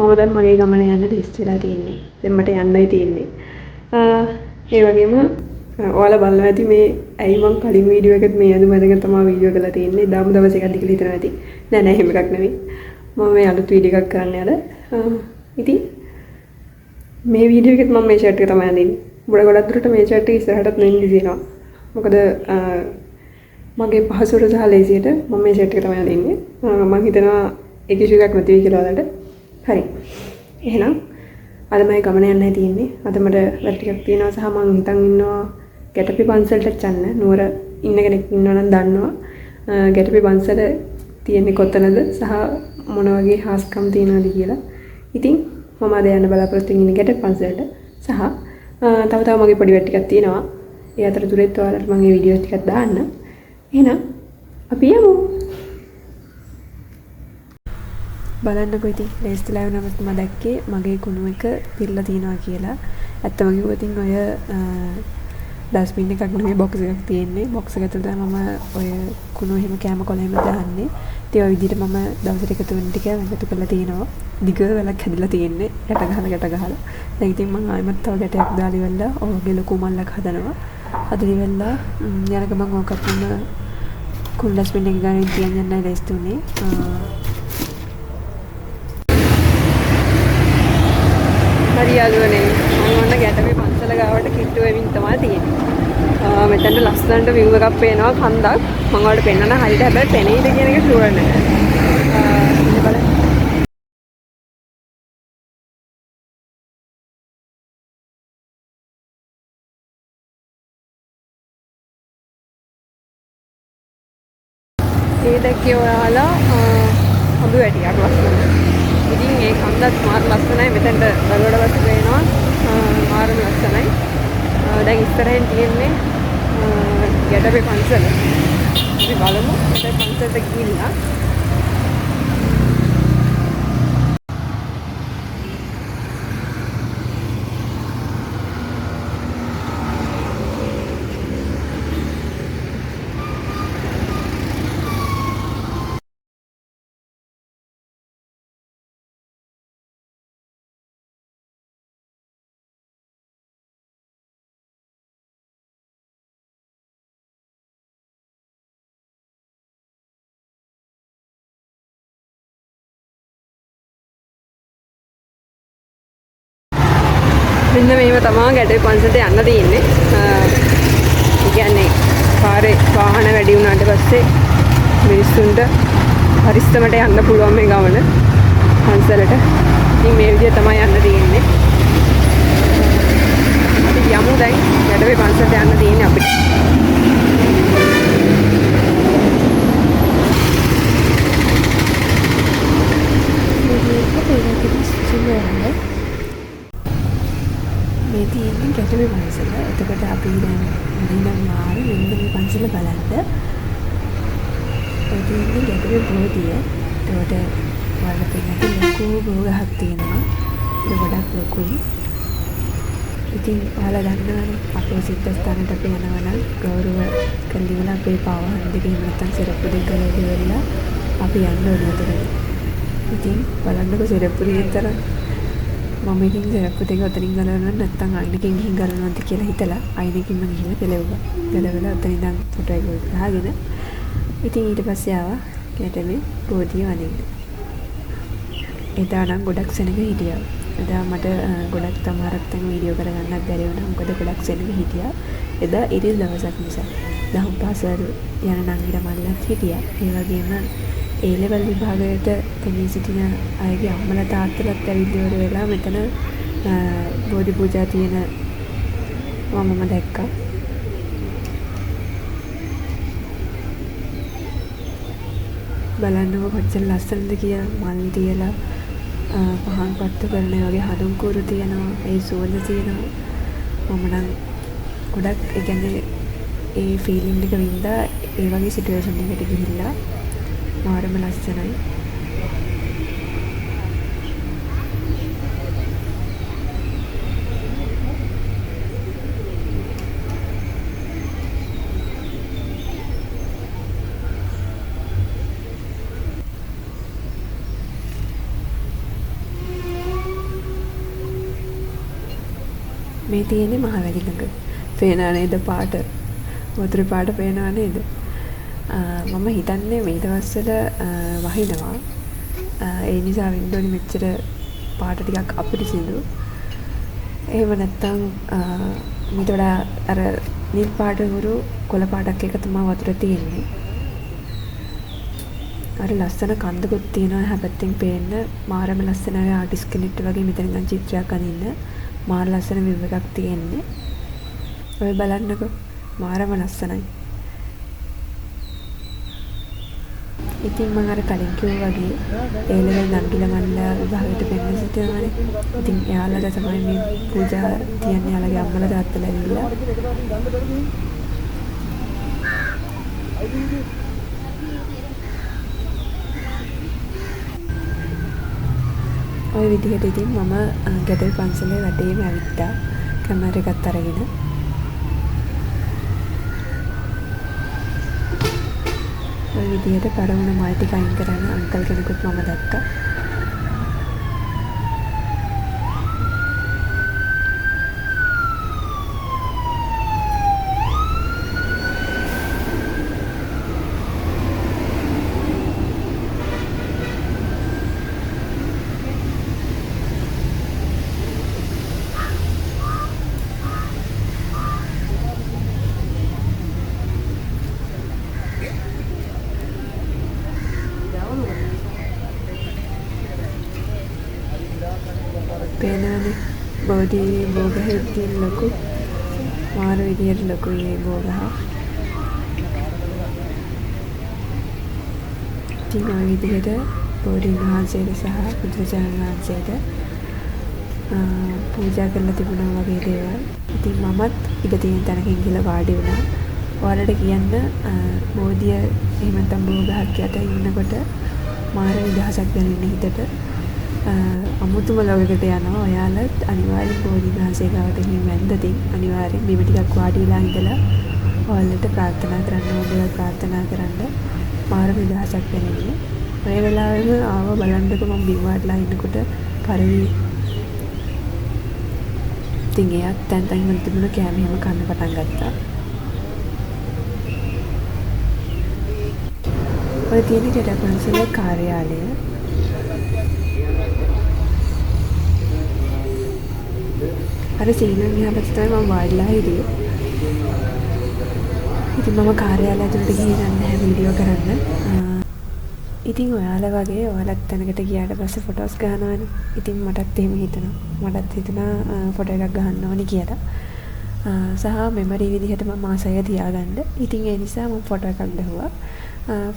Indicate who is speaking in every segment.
Speaker 1: මම දැන් මගේ ගමන යන්න ලිස්ට් වෙලා තියෙන්නේ. දැන් මට යන්නයි තියෙන්නේ. ඒ වගේම ඔයාලා බලනවා ඇති මේ ඇයි මං කලින් වීඩියෝ එකත් මේ අද මැදගෙන තමයි වීඩියෝ කරලා තියෙන්නේ. දාමු දවස් එකක් දිගට හිතනවා ඇති. නෑ එහෙම එකක් නෙවෙයි. මම මේ අලුත් වීඩියෝ එකක් කරන්න යලා. ඉතින් මේ වීඩියෝ එකෙත් මම මේ ෂර්ට් එක තමයි අඳින්නේ. ගොඩක් දුරට මේ ෂර්ට් එක ඉස්සරහටත් නෙන්න දිනවා. මොකද මගේ පහසුවට සහ ලේසියට මම මේ ෂර්ට් එක තමයි අඳින්නේ. මම හිතනවා ඒක ඉෂුව එකක් නැති වෙයි කියලා ඔයාලට. හරි. එහෙනම් අද මම ගමන යන්නයි තියෙන්නේ. අද මට වැඩ ටිකක් තියෙනවා සහ මම හිතන් ඉන්නවා ගැටපි පන්සලට යන්න. නුවර ඉන්න කෙනෙක් ඉන්නවා නම් දන්නවා. ගැටපි පන්සල තියෙන්නේ කොතනද සහ මොන වගේ හාස්කම් තියෙනවද කියලා. ඉතින් මම අද යන්න බලාපොරොත්තු වෙන්නේ ගැටපි පන්සලට සහ තව මගේ පොඩි වැඩ ටිකක් තියෙනවා. ඒ අතරතුරෙත් ඔයාලට මම මේ වීඩියෝස් ටිකක් දාන්න. එහෙනම් අපි යමු. බලන්නකො ඉතින් ලේස්තිලා වෙනවම මම දැක්කේ මගේ කුණු එක පිරලා තියෙනවා කියලා. ඇත්තම කිව්වොත් ඉතින් ඔය ඩස්බින් එකක් නෙමෙයි බොක්ස් එකක් තියෙන්නේ. බොක්ස් එක ඇතුළට මම ඔය කුණු එහෙම කෑම කොළ එහෙම දාන්නේ. ඉතින් ඔය විදිහට මම දවසට එකතු වෙන ටික එකතු කරලා තියෙනවා. දිග වෙලක් හැදිලා තියෙන්නේ. ගැට ගහලා. දැන් ඉතින් මම ආයෙමත් තව ගැටයක් දාලා ඉවරලා ඔය වගේ ලොකු මල්ලක් හදනවා. හදලා ඉවරලා යනක මම ඕකත් මම කුණු ඩස්බින් එක ගානේ තියන් යන්නයි ලේස්ති උනේ. හරියාදුවනේ මම ඔන්න ගැටපේ පන්සල ගාවට කිට්ටු වෙමින් තමයි තියෙන්නේ. මෙතනට ලස්සනට විව් එකක් පේනවා කන්දක්. මම ඔයාලට පෙන්නන්න හරියට හැබැයි පෙනෙයිද කියන එක ෂුවර් නැහැ. ඉතින් බලන්න. ඒ දැක්කේ ඔයාලා හොඳ වැටියක් ලස්සන. ඉතින් ඒ කන්දත් මාර ලස්සනයි. මෙතනට දරුවඩ වස්තු පේනවා. මාරම ලස්සනයි. දැන් ඉස්සරහින් තියෙන්නේ ගැටපේ පන්සල. අපි බලමු ගැටපේ පන්සලට ගිහිල්ලා මෙන්න මේව තමයි ගැටේ පන්සලට යන්න තියෙන්නේ. ඒ කියන්නේ පාරේ වාහන වැඩි වුණාට පස්සේ මිනිස්සුන්ට පරිස්සමට යන්න පුළුවන් මේ ගමන පන්සලට. ඉතින් මේ විදිහ තමයි යන්න තියෙන්නේ. අපි යමු දැන් ගැටේ පන්සලට යන්න තියෙන්නේ අපිට. මේ තියෙන්නේ ගැටපේ පන්සල. එතකොට අපි දැන් ඉඳන් ආවේ මෙන්න මේ පන්සල බලන්න. ඒ තියෙන්නේ ගැටපේ බෝධිය. එතකොට වල පෙන්නන ලොකු බෝගහක් තියෙනවා. ඒක ගොඩක් ලොකුයි. ඉතින් ඔයාලා දන්නවනේ අපේ සිද්ධාස්ථානට අපි යනවා නම් ගෞරව කරලිවලා අපේ පාවහන් දෙකේ නැත්තම් සිරප්පු දෙක ගලවලා අපි යන්න ඕනේ. ඉතින් බලන්නකො සිරප්පු විතර මම ඉතින් සිරප්පු දෙක අතරින් ගලවනවා නැත්තම් අයිනකින් ගිහින් ගලවනවාද කියලා හිතලා අයිනකින්ම ගිහින් ගලවුවා. ගලවලා අතන ඉඳන් ෆොටෝ එක ගහගෙන ඉතින් ඊට පස්සේ ආවා ගැටමේ බෝධිය වදින්න. එදා නම් ගොඩක් සෙනග හිටියා. එදා මට ගොඩක් තමාරක් තැන් වීඩියෝ කරගන්නත් බැරි වුණා. මොකද ගොඩක් සෙනග හිටියා. එදා ඉරිල් දවසක් නිසා. දහම් පාසල් යන නංගිට මල්ලත් හිටියා. ඒ වගේම ඒ ලෙවල් විභාගයට තනිය සිටින අයගේ අම්මලා තාත්තලාත් ඇවිල්ලා ඉවර වෙලා මෙතන බෝධි පූජා තියෙන මමම දැක්කා. බලන්නකො කොච්චර ලස්සනද කියලා මල් තියලා පහන් පත්තු කරන වගේ හඳුන් කුරු තියෙනවා. ඒ සුවඳ තියෙනවා. මම නම් ගොඩක් ඒ කියන්නේ ඒ ෆීලිං එක වින්දා ඒ වගේ සිටුේෂන් එකකට ගිහිල්ලා මාරම ලස්සනයි. මේ තියෙන්නේ මහවැලි ළඟ. පේනවා නේද පාට? වතුර පාට පේනවා නේද? මම හිතන්නේ මේ දවස්වල වහිනවා. ඒ නිසා වින්දෝනි මෙච්චර පාට ටිකක් අපිරිසිදු. එහෙම නැත්තම් මීට වඩා අර නිල් පාට හුරු කොළ පාටක් එක තමයි වතුර තියෙන්නේ. අර ලස්සන කන්දකුත් තියෙනවා හැපැත්තෙන් පේන්න. මාරම ලස්සන අර ආටිස්ට් කෙනෙක්ට වගේ මෙතන ඉඳන් චිත්‍රයක් අඳින්න. මාර ලස්සන විව් එකක් තියෙන්නේ. ඔය බලන්නකෝ. මාරම ලස්සනයි. ඉතින් මම අර කලින් කිව්වා වගේ ඒ ලෙවල් නංගිලා මල්ලා විභාගයට පෙන්න සිටිනවානේ. ඉතින් එයාලට තමයි මේ පූජා තියන්නේ. එයාලගේ අම්මලා තාත්තලා ඇවිල්ලා. ඔය විදිහට ඉතින් මම ගැටල් පන්සලේ වටේම ඇවිත්තා කැමරා එකත් අරගෙන. ඔය විදිහට පරවුණ මල් ටික අයින් කරන අංකල් කෙනෙකුත් මම දැක්කා. පේනවනේ බෝධි බෝගහේ තියෙන ලොකු මාර විදියට ලොකුයි මේ බෝගහ. ඉතින් ඔය විදිහට බෝධීන් වහන්සේට සහ බුදුරජාණන් වහන්සේට පූජා කරලා තිබුණා වගේ දේවල්. ඉතින් මමත් ඉඳ තියෙන තැනකින් ගිහලා වාඩි වුණා. ඔයාලට කියන්න බෝධිය එහෙම නැත්නම් බෝගහක් යට ඉන්නකොට මාර විදහසක් දැනෙන හිතට. අමුතුම ලෝකයකට යනවා. ඔයාලත් අනිවාර්යෙන් බෝධීන් වහන්සේ ගාවට ගිහින් වැඳදී අනිවාර්යෙන් බිම ටිකක් වාඩි වෙලා ඉඳලා ඔයාලට ප්‍රාර්ථනා කරන්න ඕනේ. ප්‍රාර්ථනා කරන්න මාර විදහසක් දැනෙන්නේ. ඔය වෙලාවෙම ආව බලන්නකො මම බිම වාඩිලා ඉන්නකොට පරිවි ඉතින් එයාත් තැන් වල තිබුණ කෑම හැම කන්න පටන් ගත්තා. ඔය තියෙන ගැටල් පන්සලේ කාර්යාලය. අර සීනන් එහා පැත්තේ තමයි මම වාඩිලා හිටියේ. ඉතින් මම කාර්යාලය ඇතුළට ගිහින් නැහැ වීඩියෝ කරන්න. ඉතින් ඔයාලා වගේ ඔයාලත් තැනකට ගියාට පස්සේ ෆොටෝස් ගන්නවනේ. ඉතින් මටත් එහෙම හිතෙනවා. මටත් හිතුණා ෆොටෝ එකක් ගන්න ඕනේ කියලා. සහ මෙමරි විදිහට මම ආසය තියාගන්න. ඉතින් ඒ නිසා මම ෆොටෝ එකක් ගහුවා.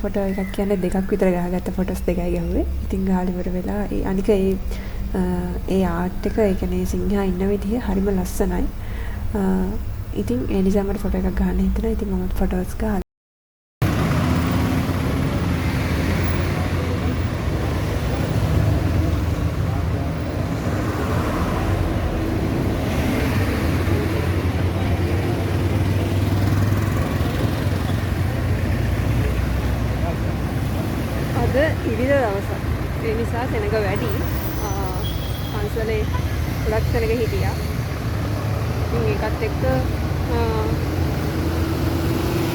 Speaker 1: ෆොටෝ එකක් කියන්නේ දෙකක් විතර ගහගත්ත ෆොටෝස් දෙකයි ගහුවේ. ඉතින් ගාලා ඉවර වෙලා අනික ඒ ආර්ට් එක ඒ කියන්නේ සිංහා ඉන්න විදිහ හරිම ලස්සනයි. ඉතින් ඒ නිසා මට ෆොටෝ එකක් ගන්න හිතුණා. ඉතින් මම ෆොටෝස් ගහලා අද ඉරිදා දවසක්. ඒ නිසා තැනක වැඩි. පන්සලේ ගොඩක් තැනක හිටියා. ඉතින් ඒකත් එක්ක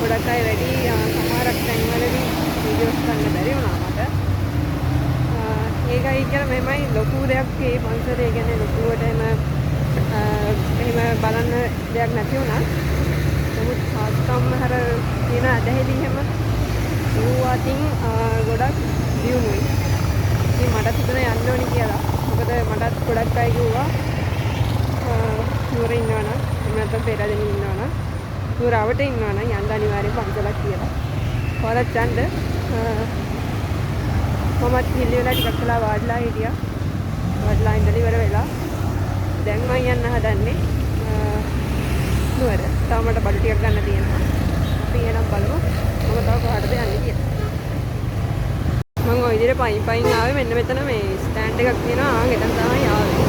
Speaker 1: ගොඩක් අය වැඩි. සමහරක් තැන්වලදී වීඩියෝස් ගන්න බැරි වුණා මට. ඒකයි කියලා මෙමය ලොකු දෙයක් මේ පන්සලේ කියන්නේ ලොකුවට එහෙම බලන්න දෙයක් නැති වුණා. නමුත් සාස්කම් හර තියෙන ඇදහිලි එහෙම ඌවාටින් ගොඩක් දියුණුයි. ඉතින් මට හිතුණා යන්න ඕනි කියලා. මොකද මටත් ගොඩක් අය කිව්වා නුවර ඉන්නවනම් එහෙම නැත්නම් පෙරදෙන ඉන්නවනම් නුවරවට ඉන්නවනම් යන්න අනිවාර්යෙන් පන්සලක් කියලා. කොහොමද යන්න මමත් හිල්ලි වෙලා ටිකක් වෙලා වාඩිලා හිටියා. වාඩිලා ඉඳලා ඉවර වෙලා දැන් මම යන්න හදන්නේ නුවර. තව මට බඩු ටිකක් ගන්න තියෙනවා. අපි එනම් බලමු මම තව කොහටද යන්නේ කියලා. මම ওই විදිහට පයින් ආවේ. මෙන්න මෙතන මේ ස්ටෑන්ඩ් එකක් තියෙනවා. එතන තමයි ආවේ.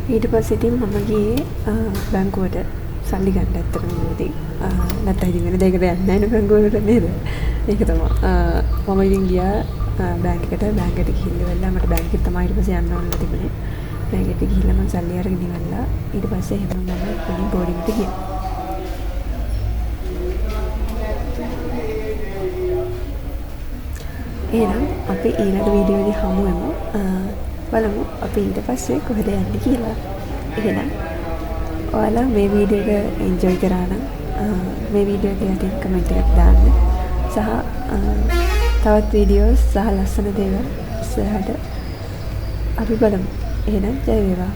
Speaker 1: ඊට පස්සේ ඉතින් මම ගියේ බැංකුවට සල්ලි ගන්න ඇත්තටම ඉතින් නැත්නම් ඉතින් වෙන දෙයකට යන්නේ නැහැ නේ බැංකුවකට නේද? ඒක තමයි. මම ඉතින් ගියා බැංකුවට ගිහිල්ලා මට බැංකුවට තමයි ඊට පස්සේ යන්න ඕන තිබුණේ. බැංකුවට ගිහිල්ලා මම සල්ලි අරගෙන ඉවරලා ඊට පස්සේ එහෙම මම ඉතින් බෝඩින්ගට ගියා. එහෙනම් අපි ඊළඟ වීඩියෝ එකේ හමු වෙමු. බලමු අපි ඊට පස්සේ කොහෙද යන්නේ කියලා. එහෙනම් ඔයාලා මේ වීඩියෝ එක එන්ජොයි කරා නම් මේ වීඩියෝ එක යටින් කමෙන්ට් එකක් දාන්න. සහ තවත් වීඩියෝස් සහ ලස්සන දේවල් ඉස්සරහට අපි බලමු. එහෙනම් ජය වේවා.